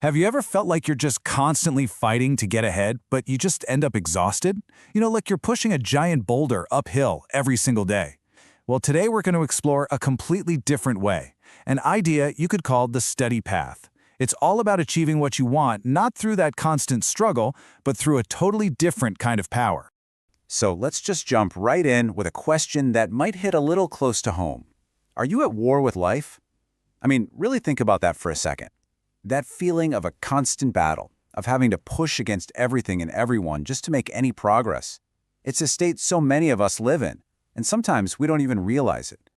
Have you ever felt like you're just constantly fighting to get ahead, but you just end up exhausted? Like you're pushing a giant boulder uphill every single day. Well, today we're going to explore a completely different way, an idea you could call the steady path. It's all about achieving what you want, not through that constant struggle, but through a totally different kind of power. So let's just jump right in with a question that might hit a little close to home. Are you at war with life? Really think about that for a second. That feeling of a constant battle, of having to push against everything and everyone just to make any progress. It's a state so many of us live in, and sometimes we don't even realize it.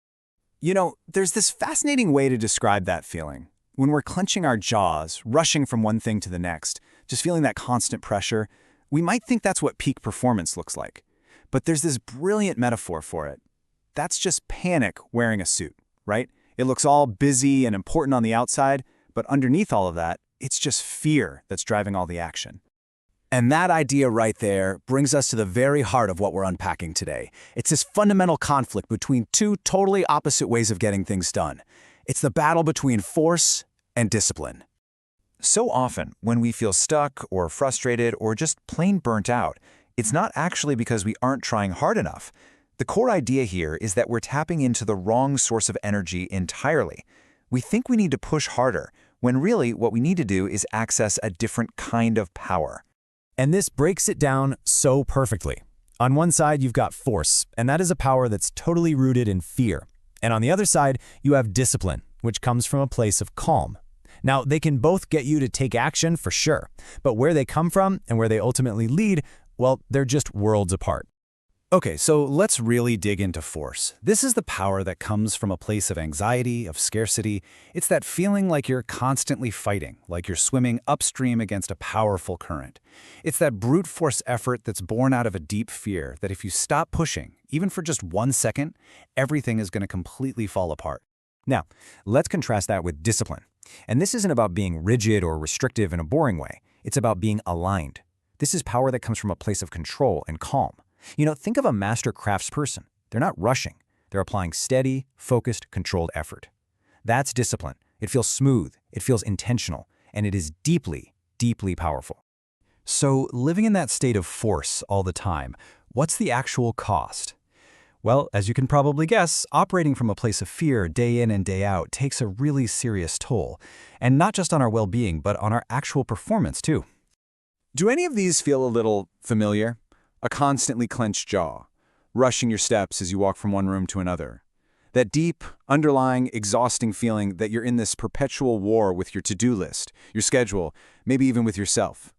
There's this fascinating way to describe that feeling. When we're clenching our jaws, rushing from one thing to the next, just feeling that constant pressure, we might think that's what peak performance looks like. But there's this brilliant metaphor for it. That's just panic wearing a suit, right? It looks all busy and important on the outside, but underneath all of that, it's just fear that's driving all the action. And that idea right there brings us to the very heart of what we're unpacking today. It's this fundamental conflict between two totally opposite ways of getting things done. It's the battle between force and discipline. So often, when we feel stuck or frustrated or just plain burnt out, it's not actually because we aren't trying hard enough. The core idea here is that we're tapping into the wrong source of energy entirely. We think we need to push harder, when really what we need to do is access a different kind of power. And this breaks it down so perfectly. On one side, you've got force, and that is a power that's totally rooted in fear. And on the other side, you have discipline, which comes from a place of calm. Now, they can both get you to take action for sure, but where they come from and where they ultimately lead, well, they're just worlds apart. Okay, so let's really dig into force. This is the power that comes from a place of anxiety, of scarcity. It's that feeling like you're constantly fighting, like you're swimming upstream against a powerful current. It's that brute force effort that's born out of a deep fear that if you stop pushing, even for just 1 second, everything is going to completely fall apart. Now, let's contrast that with discipline. And this isn't about being rigid or restrictive in a boring way. It's about being aligned. This is power that comes from a place of control and calm. Think of a master craftsperson. They're not rushing. They're applying steady, focused, controlled effort. That's discipline. It feels smooth, it feels intentional, and it is deeply, deeply powerful. So living in that state of force all the time, what's the actual cost? Well, as you can probably guess, operating from a place of fear day in and day out takes a really serious toll. And not just on our well-being, but on our actual performance too. Do any of these feel a little familiar? A constantly clenched jaw, rushing your steps as you walk from one room to another. That deep, underlying, exhausting feeling that you're in this perpetual war with your to-do list, your schedule, maybe even with yourself.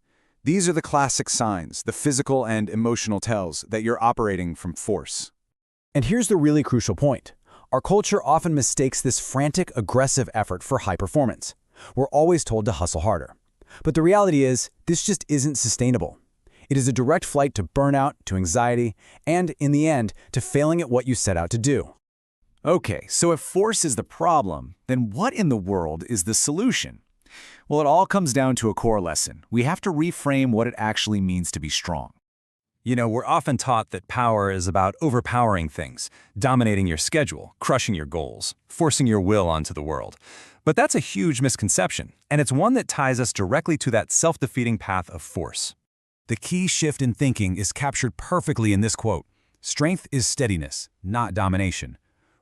These are the classic signs, the physical and emotional tells that you're operating from force. And here's the really crucial point. Our culture often mistakes this frantic, aggressive effort for high performance. We're always told to hustle harder. But the reality is, this just isn't sustainable. It is a direct flight to burnout, to anxiety, and, in the end, to failing at what you set out to do. Okay, so if force is the problem, then what in the world is the solution? Well, it all comes down to a core lesson. We have to reframe what it actually means to be strong. We're often taught that power is about overpowering things, dominating your schedule, crushing your goals, forcing your will onto the world. But that's a huge misconception, and it's one that ties us directly to that self-defeating path of force. The key shift in thinking is captured perfectly in this quote. Strength is steadiness, not domination.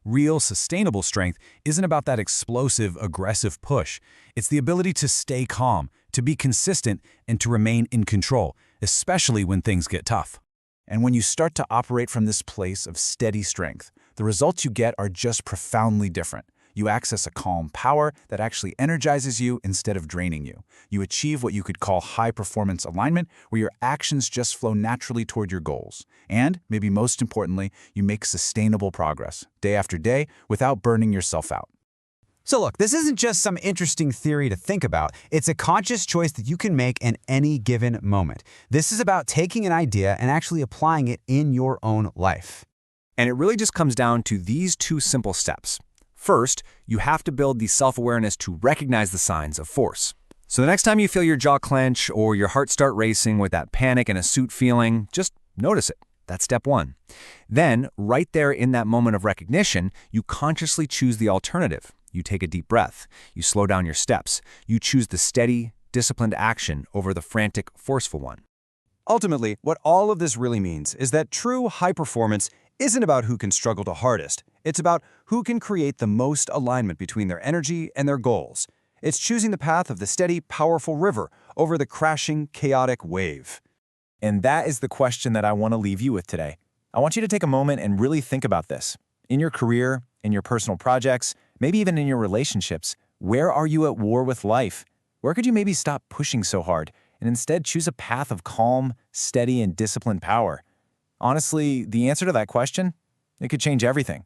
Real, sustainable strength isn't about that explosive, aggressive push. It's the ability to stay calm, to be consistent, and to remain in control, especially when things get tough. And when you start to operate from this place of steady strength, the results you get are just profoundly different. You access a calm power that actually energizes you instead of draining you. You achieve what you could call high-performance alignment, where your actions just flow naturally toward your goals. And, maybe most importantly, you make sustainable progress, day after day, without burning yourself out. So look, this isn't just some interesting theory to think about. It's a conscious choice that you can make in any given moment. This is about taking an idea and actually applying it in your own life. And it really just comes down to these two simple steps. First, you have to build the self-awareness to recognize the signs of force. So the next time you feel your jaw clench or your heart start racing with that panic and a suit feeling, just notice it. That's step one. Then, right there in that moment of recognition, you consciously choose the alternative. You take a deep breath. You slow down your steps. You choose the steady, disciplined action over the frantic, forceful one. Ultimately, what all of this really means is that true high performance isn't about who can struggle the hardest. It's about who can create the most alignment between their energy and their goals. It's choosing the path of the steady, powerful river over the crashing, chaotic wave. And that is the question that I want to leave you with today. I want you to take a moment and really think about this. In your career, in your personal projects, maybe even in your relationships, where are you at war with life? Where could you maybe stop pushing so hard and instead choose a path of calm, steady, and disciplined power? Honestly, the answer to that question, it could change everything.